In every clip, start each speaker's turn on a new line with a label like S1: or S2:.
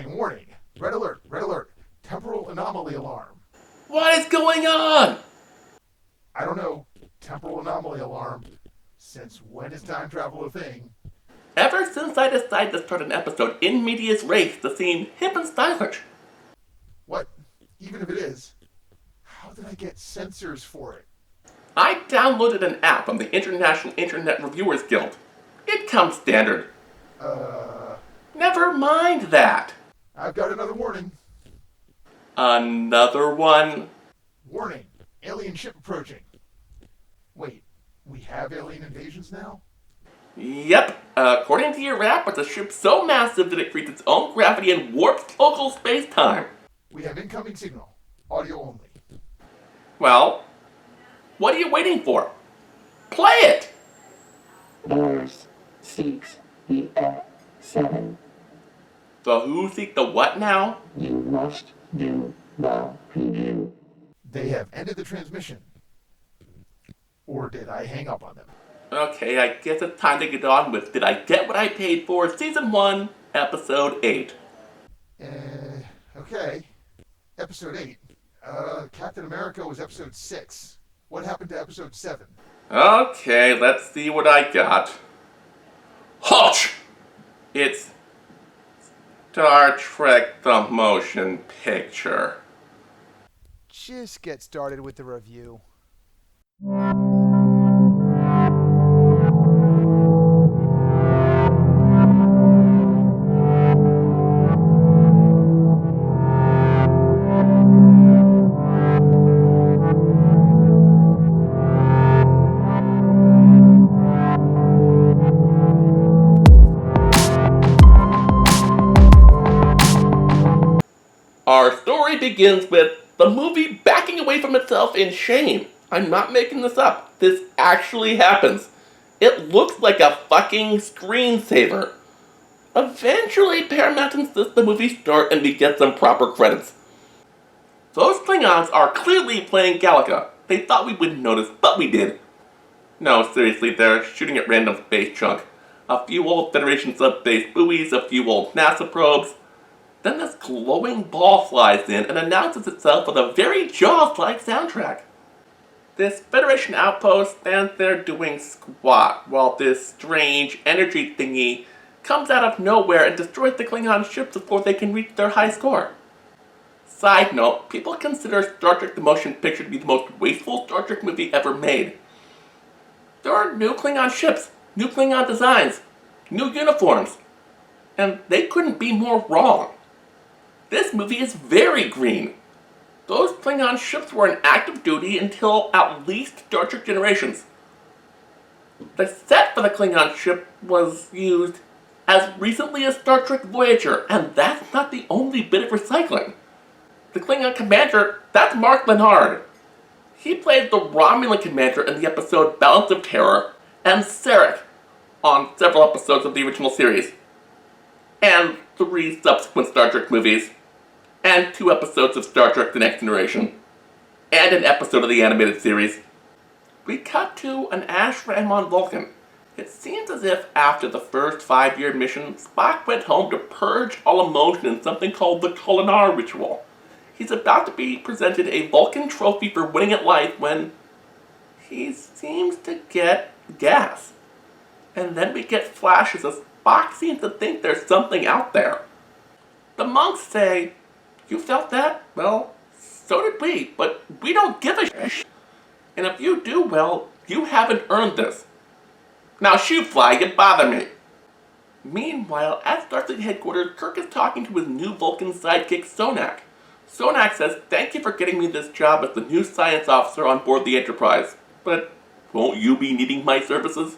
S1: Warning, warning. Red alert, red alert. Temporal anomaly alarm.
S2: What is going on?
S1: I don't know. Temporal anomaly alarm. Since when is time travel a thing?
S2: Ever since I decided to start an episode in medias res to seem hip and stylish.
S1: What? Even if it is, how did I get censors for it?
S2: I downloaded an app from the International Internet Reviewers Guild. It comes standard. Never mind that.
S1: I've got another warning.
S2: Another one?
S1: Warning. Alien ship approaching. Wait, we have alien invasions now?
S2: Yep. According to your app, it's a ship so massive that it creates its own gravity and warps local space-time.
S1: We have incoming signal. Audio only.
S2: Well, what are you waiting for? Play it!
S3: Doors 6 the 7.
S2: The who seek the what now?
S3: You must do the preview.
S1: They have ended the transmission. Or did I hang up on them?
S2: Okay, I guess it's time to get on with Did I Get What I Paid For? Season 1, Episode 8.
S1: Okay. Episode 8. Captain America was episode 6. What happened to episode 7?
S2: Okay, let's see what I got. Halt! It's Star Trek the Motion Picture.
S4: Just get started with the review.
S2: Our story begins with the movie backing away from itself in shame. I'm not making this up. This actually happens. It looks like a fucking screensaver. Eventually, Paramount insists the movie start and we get some proper credits. Those Klingons are clearly playing Galaga. They thought we wouldn't notice, but we did. No, seriously, they're shooting at random space junk. A few old Federation sub-base buoys, a few old NASA probes. Then this glowing ball flies in and announces itself with a very Jaws-like soundtrack. This Federation outpost stands there doing squat, while this strange energy thingy comes out of nowhere and destroys the Klingon ships before they can reach their high score. Side note, people consider Star Trek the Motion Picture to be the most wasteful Star Trek movie ever made. There are new Klingon ships, new Klingon designs, new uniforms, and they couldn't be more wrong. This movie is very green. Those Klingon ships were in active duty until at least Star Trek Generations. The set for the Klingon ship was used as recently as Star Trek Voyager, and that's not the only bit of recycling. The Klingon commander, that's Mark Lenard. He played the Romulan commander in the episode Balance of Terror, and Sarek on several episodes of the original series, and 3 subsequent Star Trek movies, and 2 episodes of Star Trek The Next Generation, and an episode of the animated series. We cut to an ashram on Vulcan. It seems as if after the first 5-year mission, Spock went home to purge all emotion in something called the Kulinar Ritual. He's about to be presented a Vulcan trophy for winning at life when he seems to get gas. And then we get flashes as Spock seems to think there's something out there. The monks say, "You felt that? Well, so did we, but we don't give a shit. And if you do, well, you haven't earned this. Now shoot, fly, you bother me." Meanwhile, at Starfleet headquarters, Kirk is talking to his new Vulcan sidekick, Sonak. Sonak says, "Thank you for getting me this job as the new science officer on board the Enterprise, but won't you be needing my services?"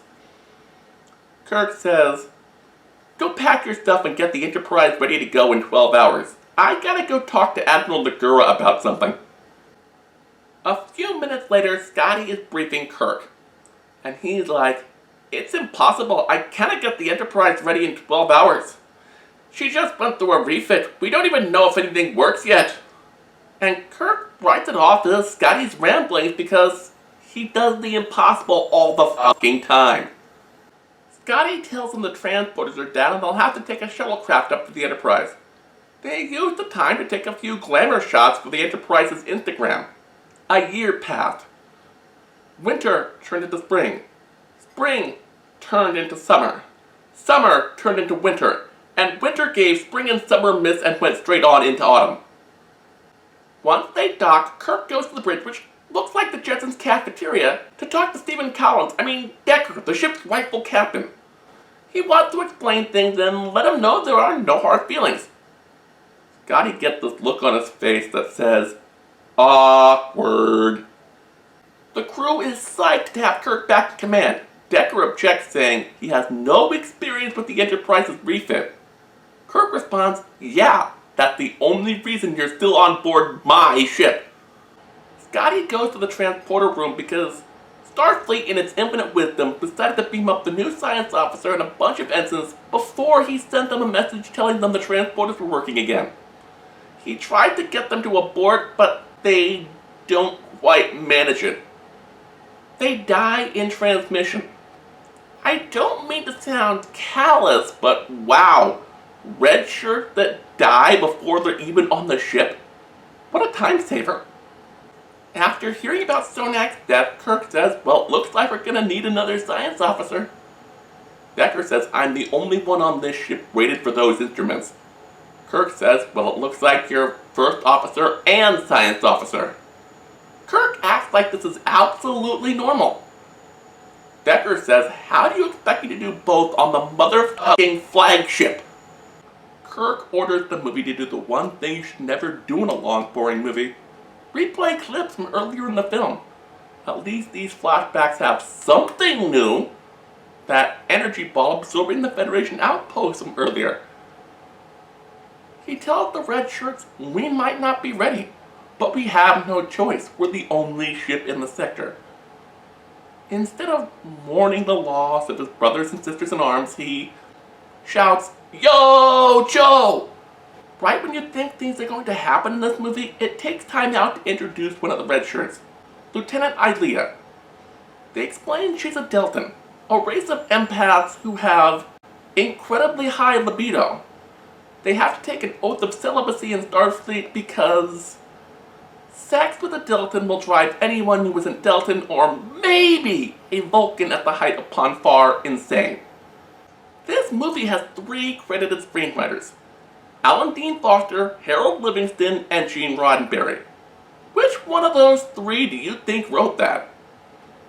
S2: Kirk says, "Go pack your stuff and get the Enterprise ready to go in 12 hours. I gotta go talk to Admiral Nagura about something." A few minutes later, Scotty is briefing Kirk, and he's like, "It's impossible. I cannot get the Enterprise ready in 12 hours. She just went through a refit. We don't even know if anything works yet." And Kirk writes it off as Scotty's ramblings because he does the impossible all the fucking time. Scotty tells him the transporters are down and they'll have to take a shuttlecraft up to the Enterprise. They used the time to take a few glamour shots for the Enterprise's Instagram. A year passed. Winter turned into spring. Spring turned into summer. Summer turned into winter. And winter gave spring and summer miss and went straight on into autumn. Once they dock, Kirk goes to the bridge, which looks like the Jetsons' cafeteria, to talk to Stephen Collins, Decker, the ship's rightful captain. He wants to explain things and let him know there are no hard feelings. Scotty gets this look on his face that says, awkward. The crew is psyched to have Kirk back in command. Decker objects, saying he has no experience with the Enterprise's refit. Kirk responds, yeah, that's the only reason you're still on board my ship. Scotty goes to the transporter room because Starfleet, in its infinite wisdom, decided to beam up the new science officer and a bunch of ensigns before he sent them a message telling them the transporters were working again. He tried to get them to abort, but they don't quite manage it. They die in transmission. I don't mean to sound callous, but wow, red shirts that die before they're even on the ship? What a time saver. After hearing about Sonak's death, Kirk says, well, it looks like we're gonna need another science officer. Decker says, I'm the only one on this ship rated for those instruments. Kirk says, well, it looks like you're first officer and science officer. Kirk acts like this is absolutely normal. Decker says, how do you expect me to do both on the motherfucking flagship? Kirk orders the movie to do the one thing you should never do in a long, boring movie. Replay clips from earlier in the film. At least these flashbacks have something new. That energy ball absorbing the Federation outpost from earlier. He tells the red shirts, we might not be ready, but we have no choice. We're the only ship in the sector. Instead of mourning the loss of his brothers and sisters in arms, he shouts, Yo, Joe! Right when you think things are going to happen in this movie, it takes time out to introduce one of the red shirts, Lieutenant Ilea. They explain she's a Deltan, a race of empaths who have incredibly high libido. They have to take an oath of celibacy in Starfleet because sex with a Deltan will drive anyone who isn't Deltan or maybe a Vulcan at the height of Ponfar insane. This movie has 3 credited screenwriters: Alan Dean Foster, Harold Livingston, and Gene Roddenberry. Which one of those 3 do you think wrote that?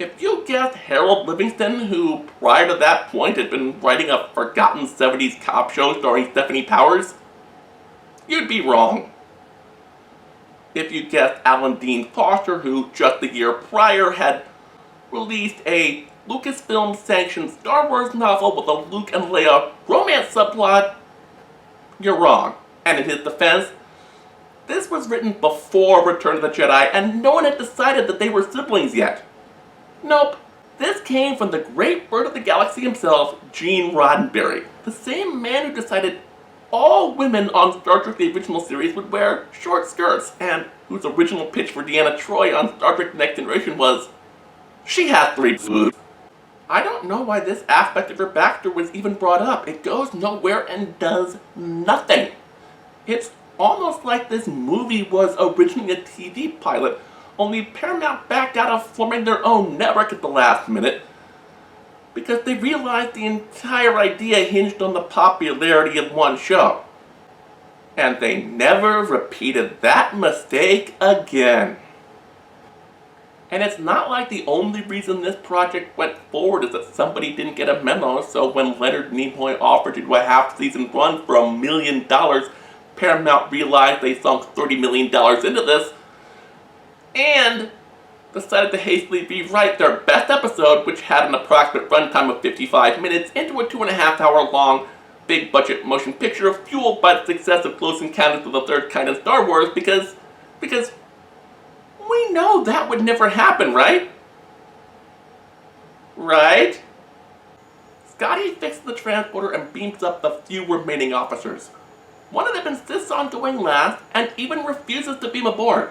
S2: If you guessed Harold Livingston, who prior to that point had been writing a forgotten 70s cop show starring Stephanie Powers, you'd be wrong. If you guessed Alan Dean Foster, who just the year prior had released a Lucasfilm-sanctioned Star Wars novel with a Luke and Leia romance subplot, you're wrong. And in his defense, this was written before Return of the Jedi, and no one had decided that they were siblings yet. Nope, this came from the great bird of the galaxy himself, Gene Roddenberry, the same man who decided all women on Star Trek the original series would wear short skirts, and whose original pitch for Deanna Troi on Star Trek The Next Generation was, she has 3 boobs. I don't know why this aspect of her backstory was even brought up. It goes nowhere and does nothing. It's almost like this movie was originally a TV pilot, only Paramount backed out of forming their own network at the last minute because they realized the entire idea hinged on the popularity of one show. And they never repeated that mistake again. And it's not like the only reason this project went forward is that somebody didn't get a memo, so when Leonard Nimoy offered to do a half-season run for $1 million, Paramount realized they sunk $30 million into this, and decided to hastily rewrite their best episode, which had an approximate runtime of 55 minutes, into a 2.5-hour long, big-budget motion picture fueled by the success of Close Encounters of the Third Kind in Star Wars, because we know that would never happen, right? Right? Scotty fixes the transporter and beams up the few remaining officers. One of them insists on going last and even refuses to beam aboard.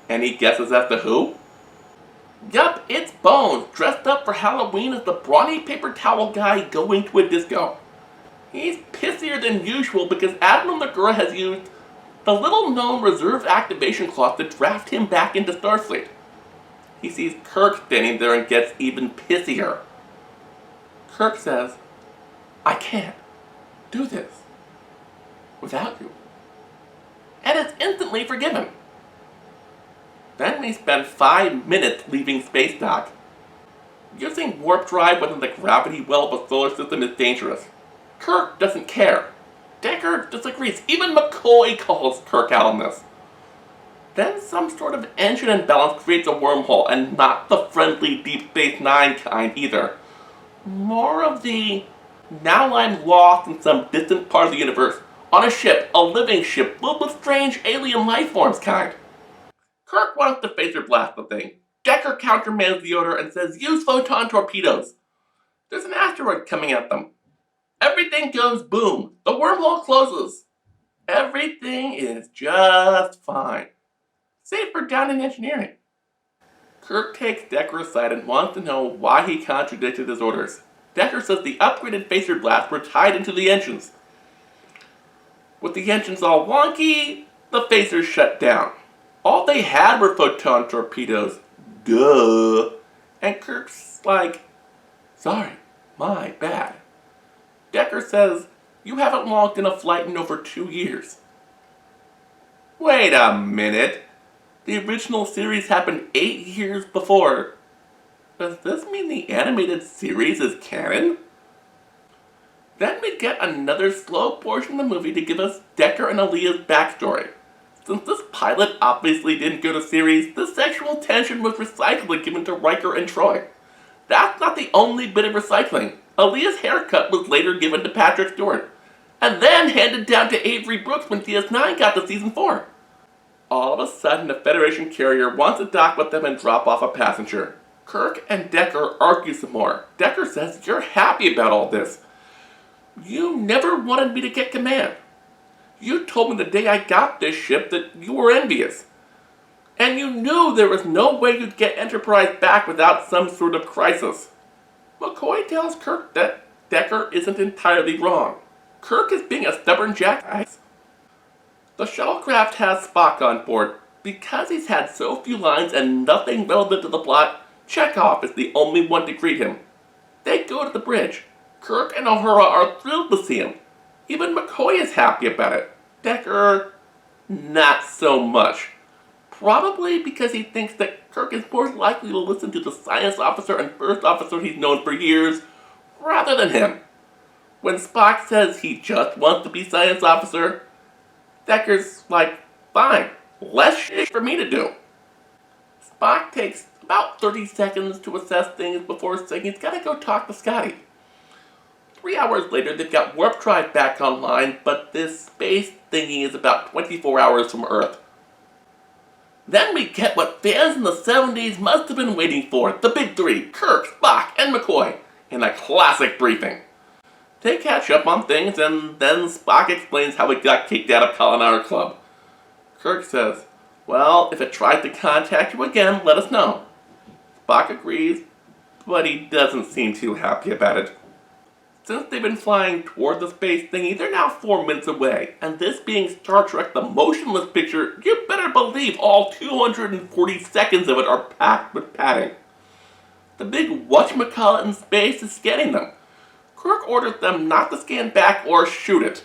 S2: Any guesses as to who? Yup, it's Bones, dressed up for Halloween as the brawny paper towel guy going to a disco. He's pissier than usual because Admiral Nagura has used the little-known reserve activation clause to draft him back into Starfleet. He sees Kirk standing there and gets even pissier. Kirk says, "I can't do this without you," and is instantly forgiven. Then we spend 5 minutes leaving space dock. Using warp drive within the gravity well of a solar system is dangerous. Kirk doesn't care. Decker disagrees. Even McCoy calls Kirk out on this. Then some sort of engine imbalance creates a wormhole, and not the friendly Deep Space Nine kind either. More of the, now I'm lost in some distant part of the universe, on a ship, a living ship, filled with strange alien life forms kind. Kirk wants to phaser blast the thing. Decker countermands the order and says, "Use photon torpedoes." There's an asteroid coming at them. Everything goes boom. The wormhole closes. Everything is just fine. Save for down in engineering. Kirk takes Decker aside and wants to know why he contradicted his orders. Decker says the upgraded phaser blasts were tied into the engines. With the engines all wonky, the phasers shut down. All they had were photon torpedoes. Duh. And Kirk's like, "Sorry, my bad." Decker says, "You haven't logged in a flight in over 2 years. Wait a minute. The original series happened 8 years before. Does this mean the animated series is canon? Then we get another slow portion of the movie to give us Decker and Aaliyah's backstory. Since this pilot obviously didn't go to series, the sexual tension was recycled and given to Riker and Troy. That's not the only bit of recycling. Aaliyah's haircut was later given to Patrick Stewart, and then handed down to Avery Brooks when DS9 got to season 4. All of a sudden, a Federation carrier wants to dock with them and drop off a passenger. Kirk and Decker argue some more. Decker says, "You're happy about all this. You never wanted me to get command. You told me the day I got this ship that you were envious. And you knew there was no way you'd get Enterprise back without some sort of crisis." McCoy tells Kirk that Decker isn't entirely wrong. Kirk is being a stubborn jackass. The shuttlecraft has Spock on board. Because he's had so few lines and nothing relevant to the plot, Chekhov is the only one to greet him. They go to the bridge. Kirk and Uhura are thrilled to see him. Even McCoy is happy about it. Decker, not so much. Probably because he thinks that Kirk is more likely to listen to the science officer and first officer he's known for years, rather than him. When Spock says he just wants to be science officer, Decker's like, "Fine, less shit for me to do." Spock takes about 30 seconds to assess things before saying he's gotta go talk to Scotty. 3 hours later, they've got warp drive back online, but this space thingy is about 24 hours from Earth. Then we get what fans in the 70s must have been waiting for, the big three, Kirk, Spock, and McCoy, in a classic briefing. They catch up on things, and then Spock explains how he got kicked out of Culinary Club. Kirk says, "Well, if it tries to contact you again, let us know." Spock agrees, but he doesn't seem too happy about it. Since they've been flying toward the space thingy, they're now 4 minutes away, and this being Star Trek the Motionless Picture, you better believe all 240 seconds of it are packed with padding. The big whatchamacallit in space is scanning them. Kirk orders them not to scan back or shoot it.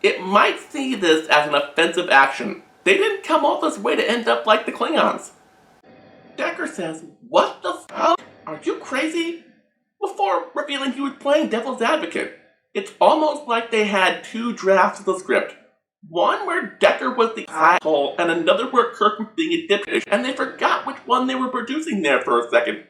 S2: It might see this as an offensive action. They didn't come all this way to end up like the Klingons. Decker says, "What the fuck? Are you crazy?" Before revealing he was playing devil's advocate. It's almost like they had 2 drafts of the script. One where Decker was the asshole, and another where Kirk was being a dipshit, and they forgot which one they were producing there for a second.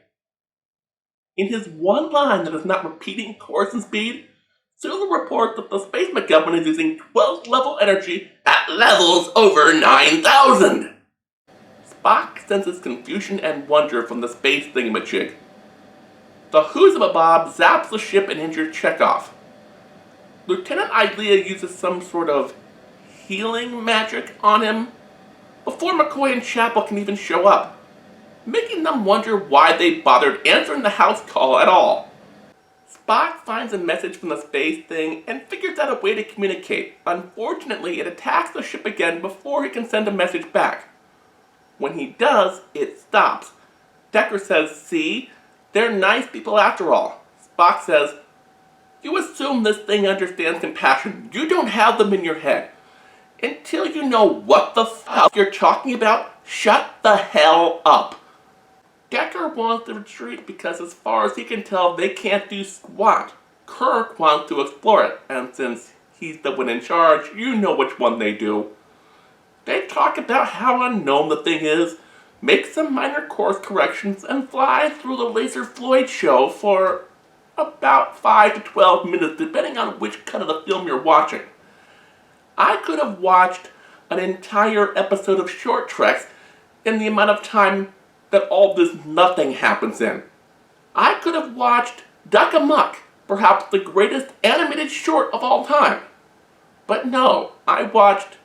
S2: In his one line that is not repeating course and speed, Sulu reports that the space McGovern is using 12th level energy at levels over 9,000. Spock senses confusion and wonder from the space thingamajig. The Who's-a-Bob zaps the ship and injures Chekhov. Lieutenant Ilea uses some sort of healing magic on him before McCoy and Chapel can even show up, making them wonder why they bothered answering the house call at all. Spock finds a message from the space thing and figures out a way to communicate. Unfortunately, it attacks the ship again before he can send a message back. When he does, it stops. Decker says, "See? They're nice people after all." Spock says, "You assume this thing understands compassion. You don't have them in your head. Until you know what the fuck you're talking about, shut the hell up." Decker wants to retreat because as far as he can tell, they can't do squat. Kirk wants to explore it, and since he's the one in charge, you know which one they do. They talk about how unknown the thing is, make some minor course corrections, and fly through the Laser Floyd show for about 5 to 12 minutes, depending on which cut of the film you're watching. I could have watched an entire episode of Short Treks in the amount of time that all this nothing happens in. I could have watched Duck Amuck, perhaps the greatest animated short of all time. But no, I watched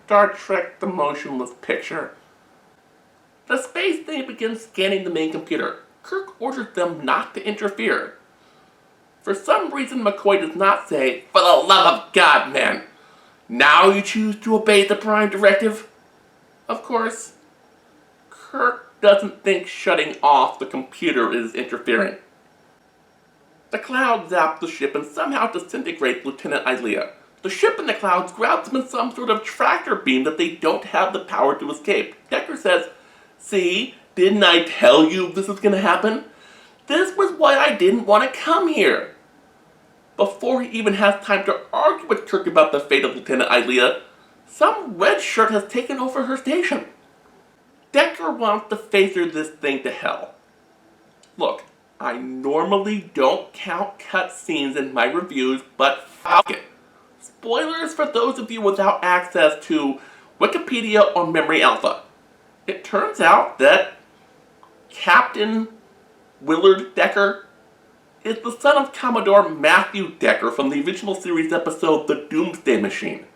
S2: Star Trek The Motionless Picture. The space thing begins scanning the main computer. Kirk orders them not to interfere. For some reason, McCoy does not say, "For the love of God, man, now you choose to obey the Prime Directive?" Of course, Kirk doesn't think shutting off the computer is interfering. The cloud zaps the ship and somehow disintegrates Lieutenant Ilea. The ship in the clouds grabs them in some sort of tractor beam that they don't have the power to escape. Decker says, "See, didn't I tell you this was going to happen? This was why I didn't want to come here." Before he even has time to argue with Kirk about the fate of Lieutenant Ilea, some red shirt has taken over her station. Decker wants to phaser this thing to hell. Look, I normally don't count cutscenes in my reviews, but fuck it. Spoilers for those of you without access to Wikipedia or Memory Alpha. It turns out that Captain Willard Decker is the son of Commodore Matthew Decker from the original series episode The Doomsday Machine.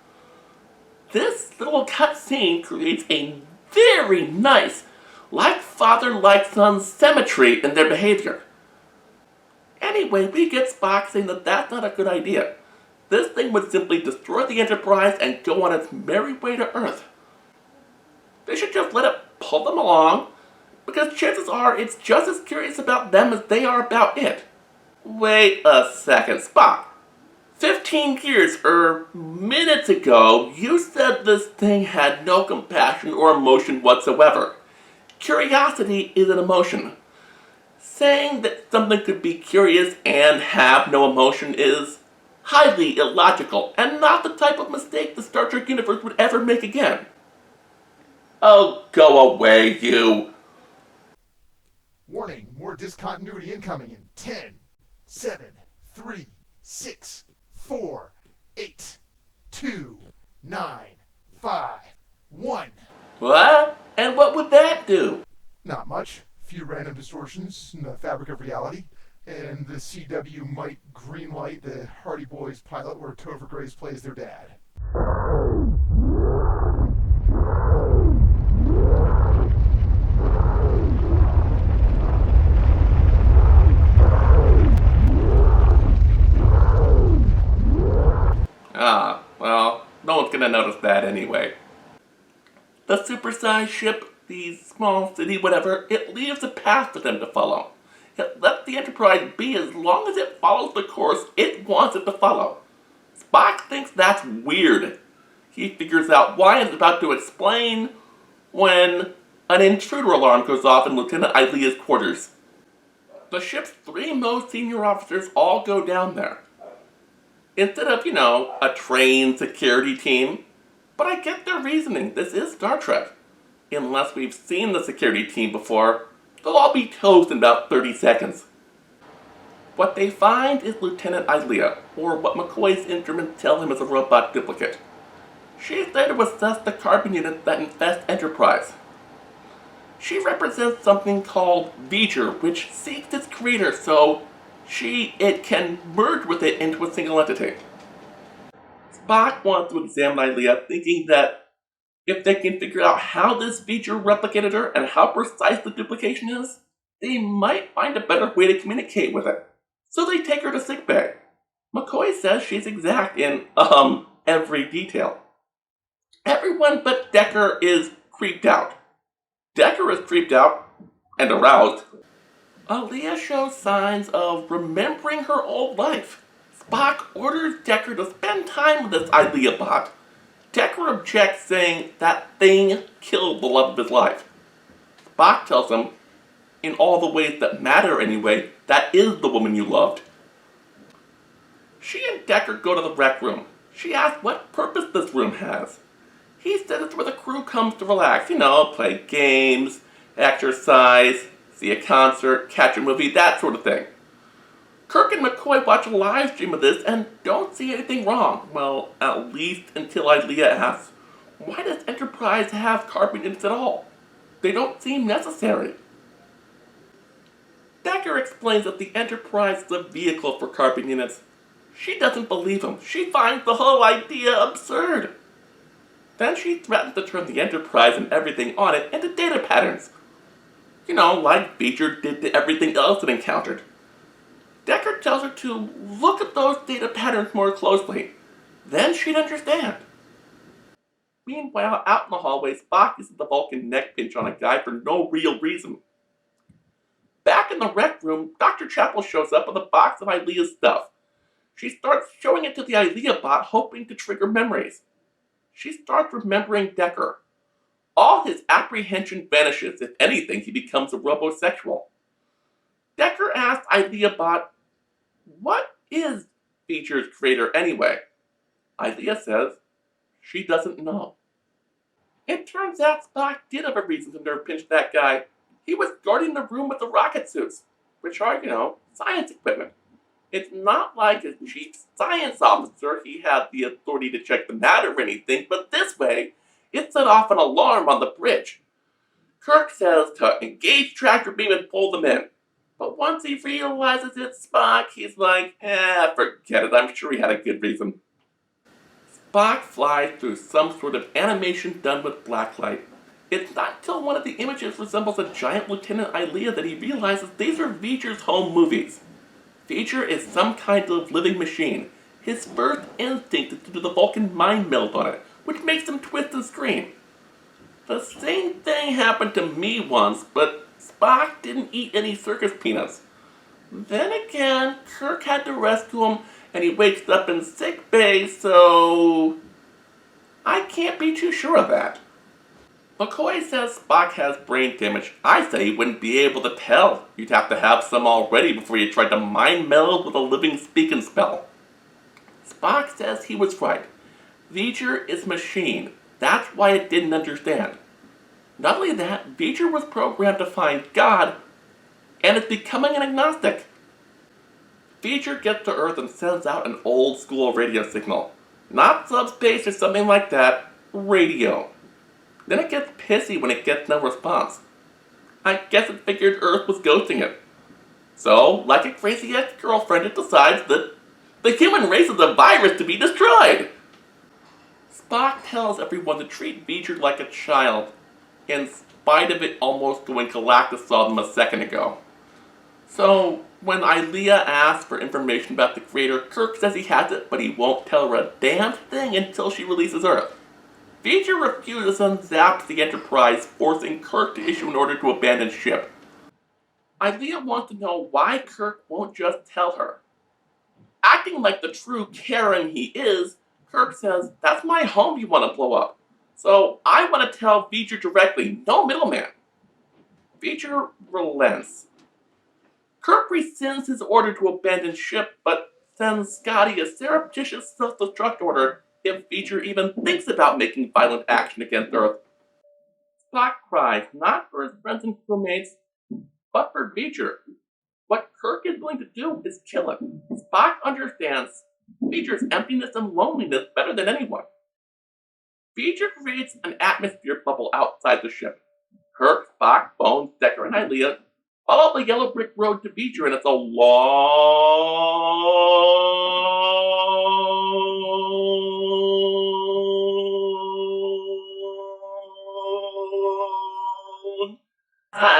S2: This little cutscene creates a very nice, like father, like son symmetry in their behavior. Anyway, we get Spock saying that that's not a good idea. This thing would simply destroy the Enterprise and go on its merry way to Earth. They should just let it pull them along, because chances are it's just as curious about them as they are about it. Wait a second, Spock. 15 years, minutes ago, you said this thing had no compassion or emotion whatsoever. Curiosity is an emotion. Saying that something could be curious and have no emotion is highly illogical, and not the type of mistake the Star Trek universe would ever make again. Oh, go away, you.
S1: Warning, more discontinuity incoming in 10, 7, 3, 6, 4, 8, 2, 9, 5, 1.
S2: What? And what would that do?
S1: Not much. Few random distortions in the fabric of reality. And the CW might greenlight the Hardy Boys pilot where Topher Grace plays their dad.
S2: Well, no one's gonna notice that anyway. The supersized ship, the small city, whatever, it leaves a path for them to follow. It lets the Enterprise be as long as it follows the course it wants it to follow. Spock thinks that's weird. He figures out why and is about to explain when an intruder alarm goes off in Lieutenant Ilea's quarters. The ship's 3 most senior officers all go down there. Instead of, a trained security team. But I get their reasoning. This is Star Trek. Unless we've seen the security team before, they'll all be toast in about 30 seconds. What they find is Lieutenant Ilea, or what McCoy's instruments tell him is a robot duplicate. She's there to assess the carbon units that infest Enterprise. She represents something called V'ger, which seeks its creator, so it can merge with it into a single entity. Spock wants to examine Ilea, thinking that if they can figure out how this V'ger replicated her and how precise the duplication is, they might find a better way to communicate with it. So they take her to sickbay. McCoy says she's exact in, every detail. Everyone but Decker is creeped out. Decker is creeped out and aroused. Aaliyah shows signs of remembering her old life. Spock orders Decker to spend time with this Aaliyah bot. Decker objects, saying that thing killed the love of his life. Spock tells him, in all the ways that matter anyway, that is the woman you loved. She and Decker go to the rec room. She asks what purpose this room has. He says it's where the crew comes to relax, play games, exercise, see a concert, catch a movie, that sort of thing. Kirk and McCoy watch a live stream of this and don't see anything wrong. Well, at least until Aaliyah asks, why does Enterprise have carbon units at all? They don't seem necessary. Decker explains that the Enterprise is a vehicle for carbon units. She doesn't believe him. She finds the whole idea absurd. Then she threatens to turn the Enterprise and everything on it into data patterns. Like Beecher did to everything else it encountered. Decker tells her to look at those data patterns more closely. Then she'd understand. Meanwhile, out in the hallway, Spock uses the Vulcan neck pinch on a guy for no real reason. Back in the rec room, Dr. Chapel shows up with a box of Aaliyah's stuff. She starts showing it to the Aaliyah bot, hoping to trigger memories. She starts remembering Decker. All his apprehension vanishes. If anything, he becomes a robosexual. Decker asks Aaliyah bot, what is Beecher's creator anyway? Aaliyah says she doesn't know. It turns out Spock did have a reason to nerve pinch that guy. He was guarding the room with the rocket suits, which are, science equipment. It's not like as chief science officer he had the authority to check the matter or anything, but this way, it set off an alarm on the bridge. Kirk says to engage tractor beam and pull them in. But once he realizes it's Spock, he's like, forget it, I'm sure he had a good reason. Spock flies through some sort of animation done with blacklight. It's not until one of the images resembles a giant Lieutenant Aaliyah that he realizes these are Beecher's home movies. Beecher is some kind of living machine. His first instinct is to do the Vulcan mind meld on it, which makes him twist and scream. The same thing happened to me once, but Spock didn't eat any circus peanuts. Then again, Kirk had to rescue him, and he wakes up in sick bay, so I can't be too sure of that. McCoy says Spock has brain damage. I say he wouldn't be able to tell. You'd have to have some already before you tried to mind meld with a living speaking spell. Spock says he was right. Beecher is machine. That's why it didn't understand. Not only that, Beecher was programmed to find God, and is becoming an agnostic. Beecher gets to Earth and sends out an old school radio signal. Not subspace or something like that, radio. Then it gets pissy when it gets no response. I guess it figured Earth was ghosting it. So, like a crazy ex-girlfriend, it decides that the human race is a virus to be destroyed. Spock tells everyone to treat Beecher like a child, in spite of it almost going Galactus on them a second ago. So, when Aaliyah asks for information about the creator, Kirk says he has it, but he won't tell her a damn thing until she releases Earth. Beecher refuses and zaps the Enterprise, forcing Kirk to issue an order to abandon ship. Aaliyah wants to know why Kirk won't just tell her. Acting like the true Karen he is, Kirk says, that's my home you want to blow up. So I want to tell Beecher directly, no middleman. Beecher relents. Kirk rescinds his order to abandon ship, but sends Scotty a surreptitious self-destruct order if Beecher even thinks about making violent action against Earth. Spock cries, not for his friends and crewmates, but for Beecher. What Kirk is going to do is kill him. Spock understands Beecher's emptiness and loneliness better than anyone. Beecher creates an atmosphere bubble outside the ship. Kirk, Spock, Bones, Decker, and Aaliyah follow the yellow brick road to Beecher, and it's a long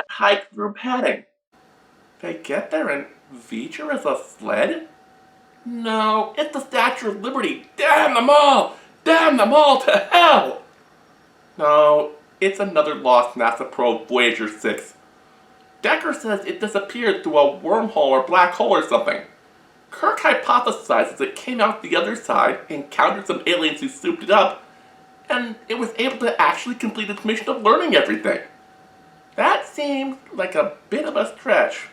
S2: hike through padding. They get there, and Veecher is a sled? No, it's the Statue of Liberty. Damn them all! Damn them all to hell! No, it's another lost NASA probe, Voyager 6. Decker says it disappeared through a wormhole or black hole or something. Kirk hypothesizes it came out the other side, encountered some aliens who souped it up, and it was able to actually complete its mission of learning everything. That seems like a bit of a stretch.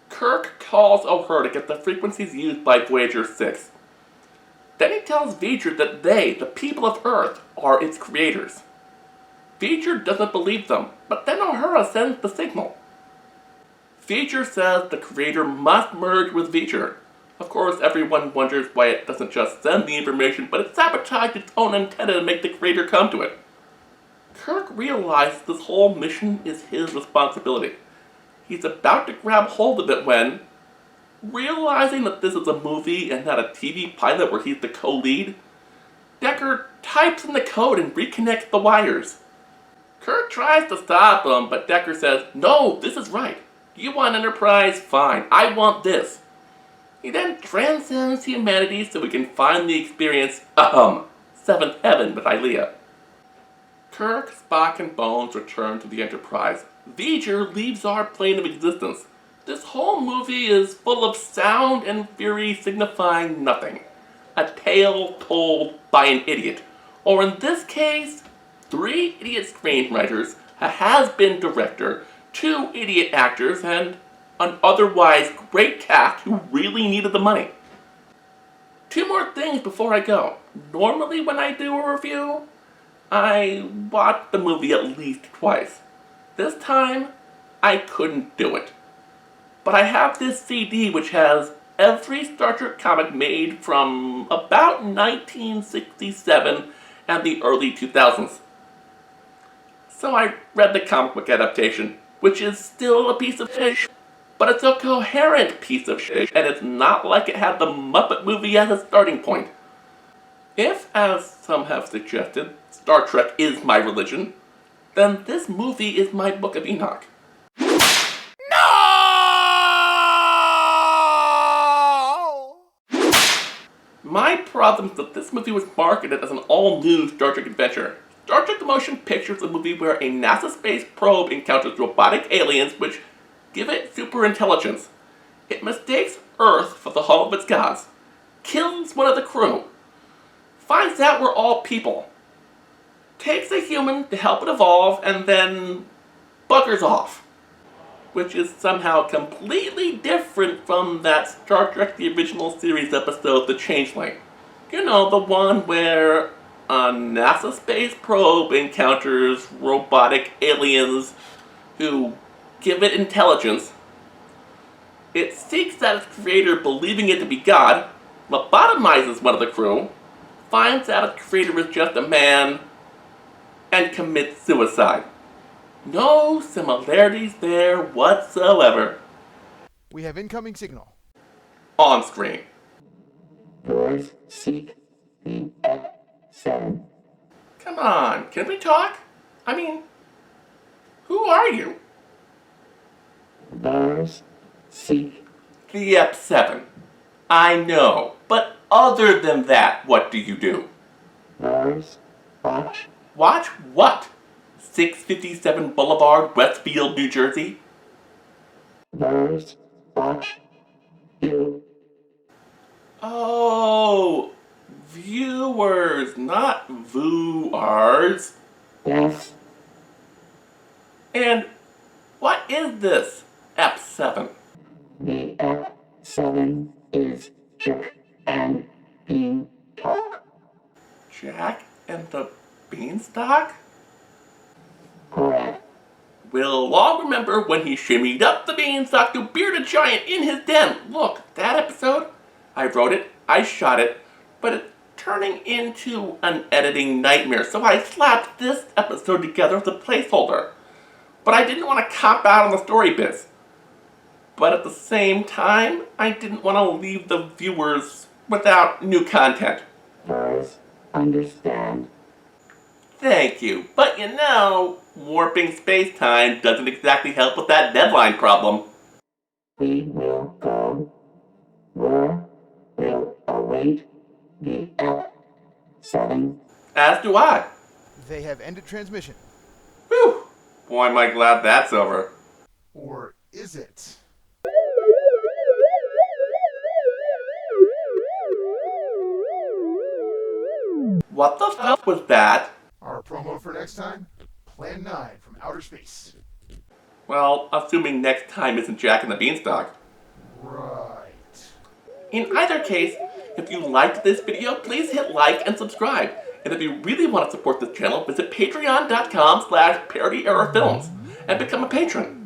S2: Kirk calls O'Hare to get the frequencies used by Voyager 6. Then he tells Veecher that they, the people of Earth, are its creators. Veecher doesn't believe them, but then O'Hare sends the signal. Veecher says the creator must merge with Veecher. Of course, everyone wonders why it doesn't just send the information, but it sabotaged its own antenna to make the creator come to it. Kirk realizes this whole mission is his responsibility. He's about to grab hold of it when, realizing that this is a movie and not a TV pilot where he's the co-lead, Decker types in the code and reconnects the wires. Kirk tries to stop him, but Decker says, "No, this is right. You want Enterprise? Fine. I want this." He then transcends humanity so we can finally experience, Seventh Heaven with Ilea. Kirk, Spock, and Bones return to the Enterprise. Veecher leaves our plane of existence. This whole movie is full of sound and fury signifying nothing. A tale told by an idiot. Or in this case, 3 idiot screenwriters, a has-been director, 2 idiot actors, and an otherwise great cast who really needed the money. 2 more things before I go. Normally when I do a review, I watch the movie at least twice. This time, I couldn't do it. But I have this CD which has every Star Trek comic made from about 1967 and the early 2000s. So I read the comic book adaptation, which is still a piece of shit, but it's a coherent piece of shit, and it's not like it had the Muppet movie as a starting point. If, as some have suggested, Star Trek is my religion, then this movie is my Book of Enoch.
S4: No!
S2: My problem is that this movie was marketed as an all-new Star Trek adventure. Star Trek the Motion Picture is a movie where a NASA space probe encounters robotic aliens which give it superintelligence. It mistakes Earth for the home of its gods, kills one of the crew, finds out we're all people, takes a human to help it evolve, and then buggers off. Which is somehow completely different from that Star Trek the Original Series episode, The Changeling. You know, the one where a NASA space probe encounters robotic aliens who give it intelligence. It seeks out its creator, believing it to be God, lobotomizes one of the crew, finds out its creator is just a man, and commits suicide. No similarities there whatsoever.
S4: We have incoming signal.
S2: On screen.
S3: Doors seek the F7.
S2: Come on, can we talk? I mean, who are you?
S3: Doors seek
S2: The F7. I know, but other than that, what do you do?
S3: doors watch
S2: Watch what? 657 Boulevard, Westfield, New Jersey?
S3: doors watch you.
S2: Oh, viewers, not voo-ars.
S3: Yes,
S2: And what is this F7?
S3: the F7 is Jack and Bean Talk.
S2: Jack and the Beanstalk?
S3: Correct.
S2: We'll all remember when he shimmied up the beanstalk to beard a giant in his den. Look, that episode, I wrote it, I shot it, but it's turning into an editing nightmare, so I slapped this episode together as a placeholder. But I didn't want to cop out on the story bits. But at the same time, I didn't want to leave the viewers without new content.
S3: Doors understand.
S2: Thank you, but you know, warping space-time doesn't exactly help with that deadline problem.
S3: We will rate the F7.
S2: As do I.
S4: They have ended transmission.
S2: Whew. Boy, am I glad that's over.
S1: Or is it?
S2: What the fuck was that?
S1: Our promo for next time? Plan 9 from outer space.
S2: Well, assuming next time isn't Jack and the Beanstalk.
S1: Right.
S2: In either case, if you liked this video, please hit like and subscribe. And if you really want to support this channel, visit patreon.com/ParityErrorFilms and become a patron.